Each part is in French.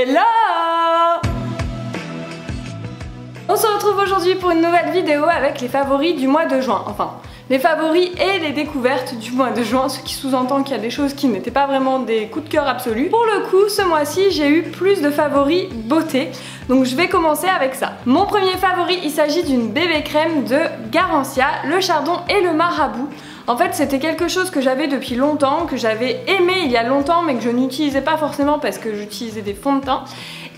Hello! On se retrouve aujourd'hui pour une nouvelle vidéo avec les favoris du mois de juin. Enfin, les favoris et les découvertes du mois de juin, ce qui sous-entend qu'il y a des choses qui n'étaient pas vraiment des coups de cœur absolus. Pour le coup, ce mois-ci, j'ai eu plus de favoris beauté. Donc je vais commencer avec ça. Mon premier favori, il s'agit d'une bébé crème de Garancia, le chardon et le marabout. En fait, c'était quelque chose que j'avais depuis longtemps, que j'avais aimé il y a longtemps, mais que je n'utilisais pas forcément parce que j'utilisais des fonds de teint.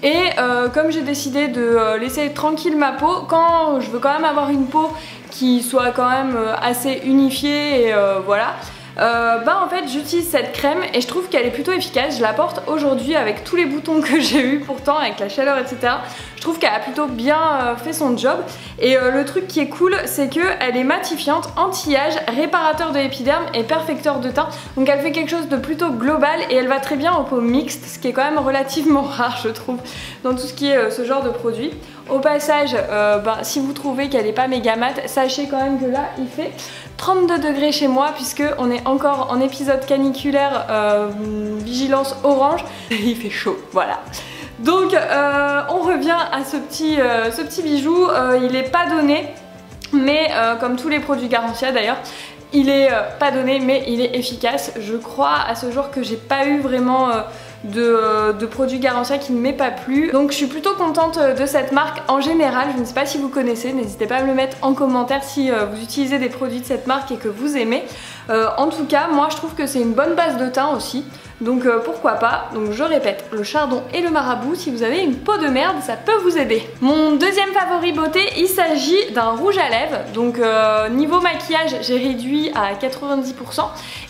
Et comme j'ai décidé de laisser tranquille ma peau, quand je veux quand même avoir une peau qui soit quand même assez unifiée et voilà, en fait j'utilise cette crème et je trouve qu'elle est plutôt efficace. Je la porte aujourd'hui avec tous les boutons que j'ai eu pourtant, avec la chaleur etc. Je trouve qu'elle a plutôt bien fait son job. Et le truc qui est cool, c'est qu'elle est matifiante, anti-âge, réparateur de l'épiderme et perfecteur de teint. Donc elle fait quelque chose de plutôt global et elle va très bien aux peaux mixtes, ce qui est quand même relativement rare je trouve dans tout ce qui est ce genre de produit. Au passage, si vous trouvez qu'elle n'est pas méga mat, sachez quand même que là il fait 32 degrés chez moi puisque on est encore en épisode caniculaire, vigilance orange, il fait chaud, voilà. Donc on revient à ce petit bijou, il n'est pas donné, mais comme tous les produits Garancia d'ailleurs, il est pas donné mais il est efficace. Je crois à ce jour que j'ai pas eu vraiment de produits Garancia qui ne m'est pas plu. Donc je suis plutôt contente de cette marque en général. Je ne sais pas si vous connaissez, n'hésitez pas à me le mettre en commentaire si vous utilisez des produits de cette marque et que vous aimez. En tout cas, moi je trouve que c'est une bonne base de teint aussi. Donc pourquoi pas. Donc je répète, le chardon et le marabout, si vous avez une peau de merde, ça peut vous aider. Mon deuxième favori beauté, il s'agit d'un rouge à lèvres. Donc niveau maquillage, j'ai réduit à 90%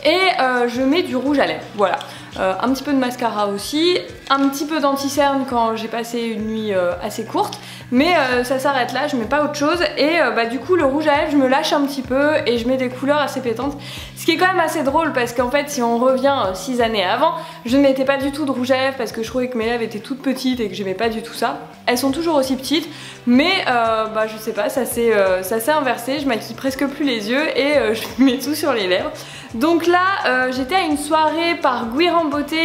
et je mets du rouge à lèvres, voilà. Un petit peu de mascara aussi, un petit peu d'anti-cerne quand j'ai passé une nuit assez courte, mais ça s'arrête là, je mets pas autre chose. Et du coup le rouge à lèvres je me lâche un petit peu et je mets des couleurs assez pétantes, ce qui est quand même assez drôle parce qu'en fait si on revient 6 années avant, je ne mettais pas du tout de rouge à lèvres parce que je trouvais que mes lèvres étaient toutes petites et que j'aimais pas du tout ça. Elles sont toujours aussi petites, mais je sais pas, ça s'est inversé, je maquille presque plus les yeux et je mets tout sur les lèvres. Donc là j'étais à une soirée par Guiran Beauté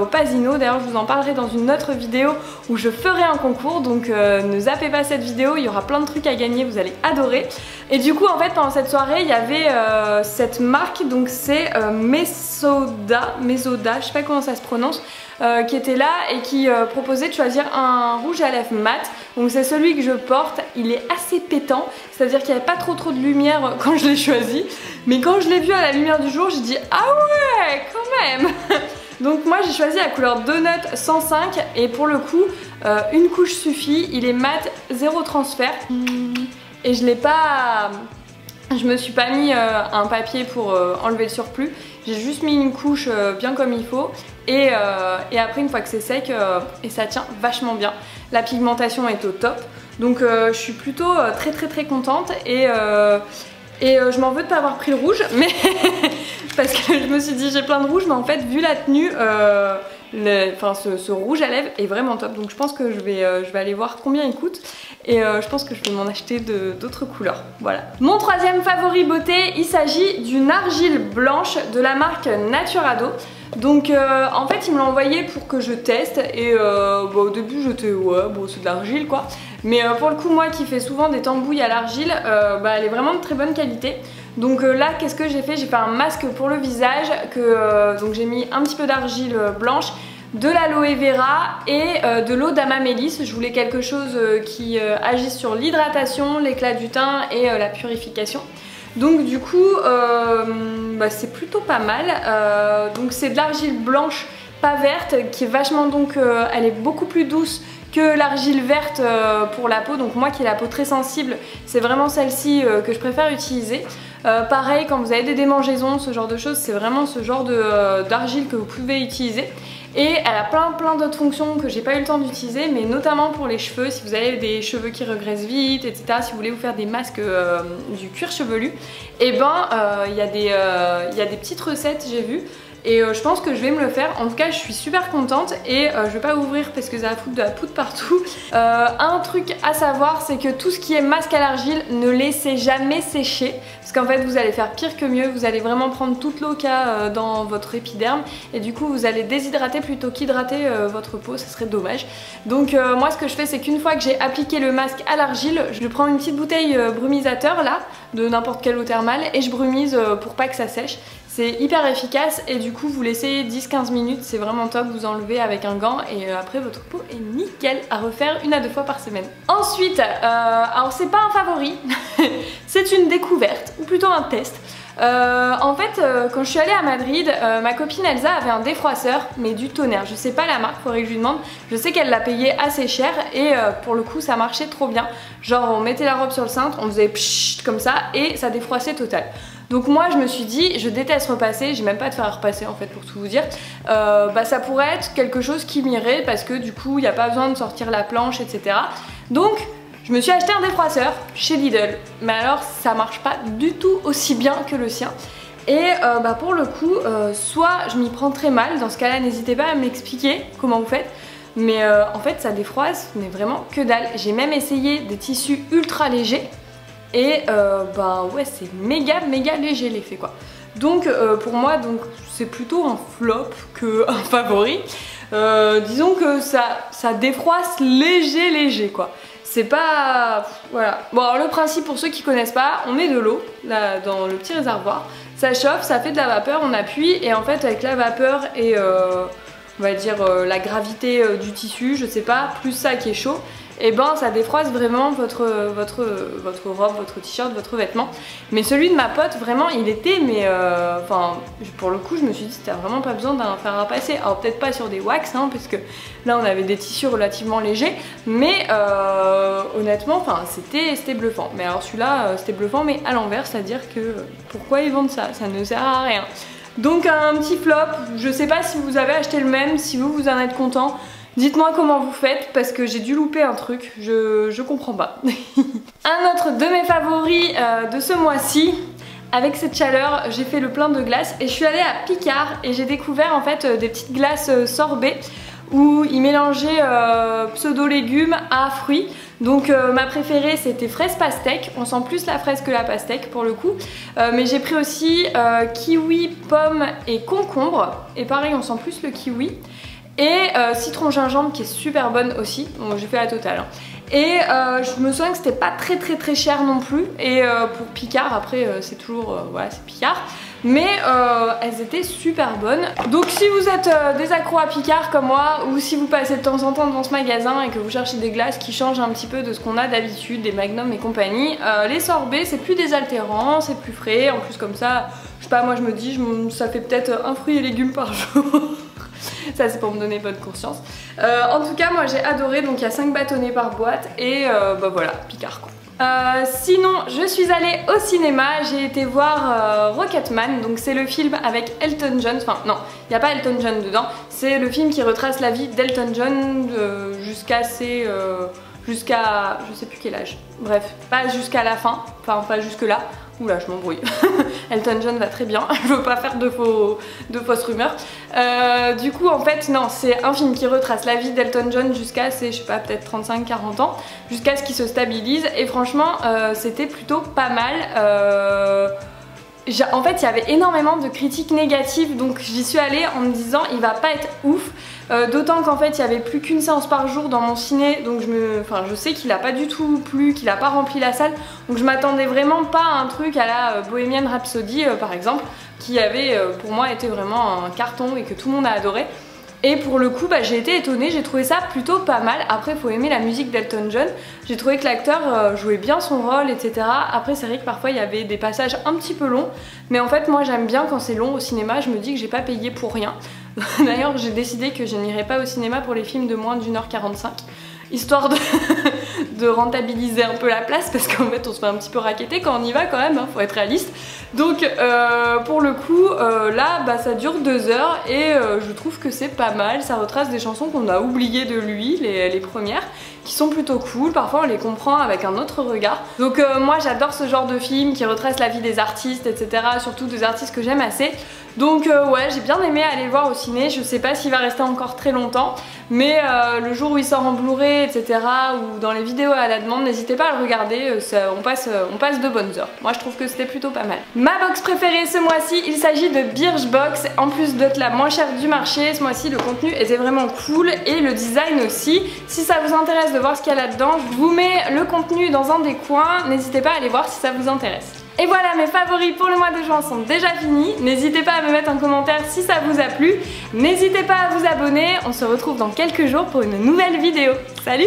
au Pasino, d'ailleurs je vous en parlerai dans une autre vidéo où je ferai un concours, donc ne zappez pas cette vidéo, il y aura plein de trucs à gagner, vous allez adorer. Et du coup en fait pendant cette soirée il y avait cette marque, donc c'est Mesoda, je sais pas comment ça se prononce, qui était là et qui proposait de choisir un rouge à lèvres mat. Donc c'est celui que je porte, il est assez pétant, c'est-à-dire qu'il n'y avait pas trop de lumière quand je l'ai choisi, mais quand je l'ai vu à la lumière du jour j'ai dit ah ouais quand même. Donc moi j'ai choisi la couleur Donut 105 et pour le coup une couche suffit, il est mat, zéro transfert et je me suis pas mis un papier pour enlever le surplus, j'ai juste mis une couche bien comme il faut et après une fois que c'est sec et ça tient vachement bien, la pigmentation est au top, donc je suis plutôt très contente et je m'en veux de pas avoir pris le rouge, mais parce que je me suis dit j'ai plein de rouge, mais en fait vu la tenue, ce rouge à lèvres est vraiment top, donc je pense que je vais aller voir combien il coûte et je pense que je vais m'en acheter d'autres couleurs, voilà. Mon troisième favori beauté, il s'agit d'une argile blanche de la marque Naturado. Donc en fait ils me l'ont envoyé pour que je teste et au début j'étais ouais bon c'est de l'argile quoi, mais pour le coup moi qui fais souvent des tambouilles à l'argile, elle est vraiment de très bonne qualité. Donc là qu'est-ce que j'ai fait, j'ai fait un masque pour le visage donc j'ai mis un petit peu d'argile blanche, de l'aloe vera et de l'eau d'amamélis. Je voulais quelque chose qui agisse sur l'hydratation, l'éclat du teint et la purification. Donc du coup c'est plutôt pas mal, donc c'est de l'argile blanche pas verte qui est vachement, donc elle est beaucoup plus douce que l'argile verte pour la peau, donc moi qui ai la peau très sensible c'est vraiment celle-ci que je préfère utiliser. Pareil quand vous avez des démangeaisons, ce genre de choses, c'est vraiment ce genre d'argile que vous pouvez utiliser. Et elle a plein d'autres fonctions que j'ai pas eu le temps d'utiliser, mais notamment pour les cheveux, si vous avez des cheveux qui regressent vite, etc. Si vous voulez vous faire des masques du cuir chevelu, et il y a des petites recettes j'ai vu. et je pense que je vais me le faire. En tout cas je suis super contente et je vais pas ouvrir parce que ça va foutre de la poudre partout. Un truc à savoir, c'est que tout ce qui est masque à l'argile, ne laissez jamais sécher parce qu'en fait vous allez faire pire que mieux, vous allez vraiment prendre toute l'eau qu'il y a dans votre épiderme et du coup vous allez déshydrater plutôt qu'hydrater votre peau, ça serait dommage. Donc moi ce que je fais, c'est qu'une fois que j'ai appliqué le masque à l'argile, je prends une petite bouteille brumisateur là, de n'importe quelle eau thermale, et je brumise pour pas que ça sèche. C'est hyper efficace et du coup vous laissez 10-15 minutes, c'est vraiment top, vous enlevez avec un gant et après votre peau est nickel, à refaire 1 à 2 fois par semaine. Ensuite, alors c'est pas un favori, c'est une découverte, ou plutôt un test. En fait, quand je suis allée à Madrid, ma copine Elsa avait un défroisseur, mais du tonnerre. Je sais pas la marque, faudrait que je lui demande. Je sais qu'elle l'a payé assez cher et pour le coup ça marchait trop bien. Genre on mettait la robe sur le cintre, on faisait pshht comme ça et ça défroissait total. Donc moi je me suis dit, je déteste repasser, j'ai même pas de fer à repasser en fait pour tout vous dire. Bah ça pourrait être quelque chose qui m'irait parce que du coup il n'y a pas besoin de sortir la planche, etc. Donc je me suis acheté un défroisseur chez Lidl, mais alors ça marche pas du tout aussi bien que le sien. Et bah pour le coup, soit je m'y prends très mal, dans ce cas là n'hésitez pas à m'expliquer comment vous faites. Mais en fait ça défroisse, mais vraiment que dalle. J'ai même essayé des tissus ultra légers. Et bah ouais, c'est méga léger l'effet quoi. Donc pour moi c'est plutôt un flop qu'un favori. Disons que ça défroisse léger quoi. C'est pas... voilà. Bon alors le principe pour ceux qui connaissent pas, on met de l'eau là dans le petit réservoir. Ça chauffe, ça fait de la vapeur, on appuie et en fait avec la vapeur et on va dire la gravité du tissu, je sais pas, plus ça qui est chaud, et ben ça défroisse vraiment votre robe, votre t-shirt, votre vêtement. Mais celui de ma pote, vraiment il était, mais enfin pour le coup je me suis dit t'as vraiment pas besoin d'un fer à repasser. Alors peut-être pas sur des wax hein, parce que là on avait des tissus relativement légers, mais honnêtement enfin c'était bluffant. Mais alors celui-là c'était bluffant mais à l'envers, c'est à dire que pourquoi ils vendent ça, ça ne sert à rien. Donc un petit flop, je sais pas si vous avez acheté le même, si vous en êtes content. Dites-moi comment vous faites parce que j'ai dû louper un truc, je comprends pas. Un autre de mes favoris de ce mois-ci, avec cette chaleur, j'ai fait le plein de glace et je suis allée à Picard et j'ai découvert en fait des petites glaces sorbet où ils mélangeaient pseudo-légumes à fruits. Donc ma préférée c'était fraise pastèque, on sent plus la fraise que la pastèque pour le coup. Mais j'ai pris aussi kiwi, pomme et concombre. Et pareil on sent plus le kiwi. Et citron gingembre qui est super bonne aussi, bon, j'ai fait la totale. Hein. Et je me souviens que c'était pas très cher non plus. Et pour Picard, après c'est toujours, voilà c'est Picard. Mais elles étaient super bonnes. Donc si vous êtes des accros à Picard comme moi, ou si vous passez de temps en temps devant ce magasin et que vous cherchez des glaces qui changent un petit peu de ce qu'on a d'habitude, des Magnum et compagnie, les sorbets c'est plus désaltérant, c'est plus frais. En plus comme ça, je sais pas, moi je me dis, ça fait peut-être un fruit et légumes par jour. Ça c'est pour me donner bonne conscience. En tout cas moi j'ai adoré, donc il y a 5 bâtonnets par boîte et bah voilà, Picard quoi. Sinon je suis allée au cinéma, j'ai été voir Rocketman, donc c'est le film avec Elton John, enfin non, il n'y a pas Elton John dedans, c'est le film qui retrace la vie d'Elton John jusqu'à je sais plus quel âge, bref, pas jusqu'à la fin, enfin pas jusque là. Oula, je m'embrouille. Elton John va très bien, je veux pas faire de fausses rumeurs. Du coup, en fait, non, c'est un film qui retrace la vie d'Elton John jusqu'à ses, je sais pas, peut-être 35-40 ans, jusqu'à ce qu'il se stabilise. Et franchement, c'était plutôt pas mal. En fait, il y avait énormément de critiques négatives, donc j'y suis allée en me disant il va pas être ouf. D'autant qu'en fait il n'y avait plus qu'une séance par jour dans mon ciné, donc je sais qu'il a pas du tout plu, qu'il a pas rempli la salle, donc je m'attendais vraiment pas à un truc à la Bohemian Rhapsody par exemple, qui avait pour moi été vraiment un carton et que tout le monde a adoré. Et pour le coup, bah, j'ai été étonnée, j'ai trouvé ça plutôt pas mal. Après, il faut aimer la musique d'Elton John. J'ai trouvé que l'acteur jouait bien son rôle, etc. Après, c'est vrai que parfois, il y avait des passages un petit peu longs. Mais en fait, moi, j'aime bien quand c'est long au cinéma. Je me dis que j'ai pas payé pour rien. D'ailleurs, j'ai décidé que je n'irai pas au cinéma pour les films de moins d'1h45. Histoire de rentabiliser un peu la place, parce qu'en fait on se fait un petit peu racketter quand on y va quand même, hein, faut être réaliste. Donc pour le coup là bah, ça dure 2 heures et je trouve que c'est pas mal, ça retrace des chansons qu'on a oubliées de lui, les premières, qui sont plutôt cool, parfois on les comprend avec un autre regard. Donc moi j'adore ce genre de film qui retrace la vie des artistes, etc. Surtout des artistes que j'aime assez. Donc ouais, j'ai bien aimé aller voir au ciné. Je sais pas s'il va rester encore très longtemps, mais le jour où il sort en Blu-ray, etc., ou dans les vidéos à la demande, n'hésitez pas à le regarder, on passe de bonnes heures. Moi je trouve que c'était plutôt pas mal. Ma box préférée ce mois-ci, il s'agit de Birchbox. En plus d'être la moins chère du marché, ce mois-ci le contenu était vraiment cool et le design aussi. Si ça vous intéresse de voir ce qu'il y a là-dedans, je vous mets le contenu dans un des coins, n'hésitez pas à aller voir si ça vous intéresse. Et voilà, mes favoris pour le mois de juin sont déjà finis. N'hésitez pas à me mettre un commentaire si ça vous a plu. N'hésitez pas à vous abonner. On se retrouve dans quelques jours pour une nouvelle vidéo. Salut!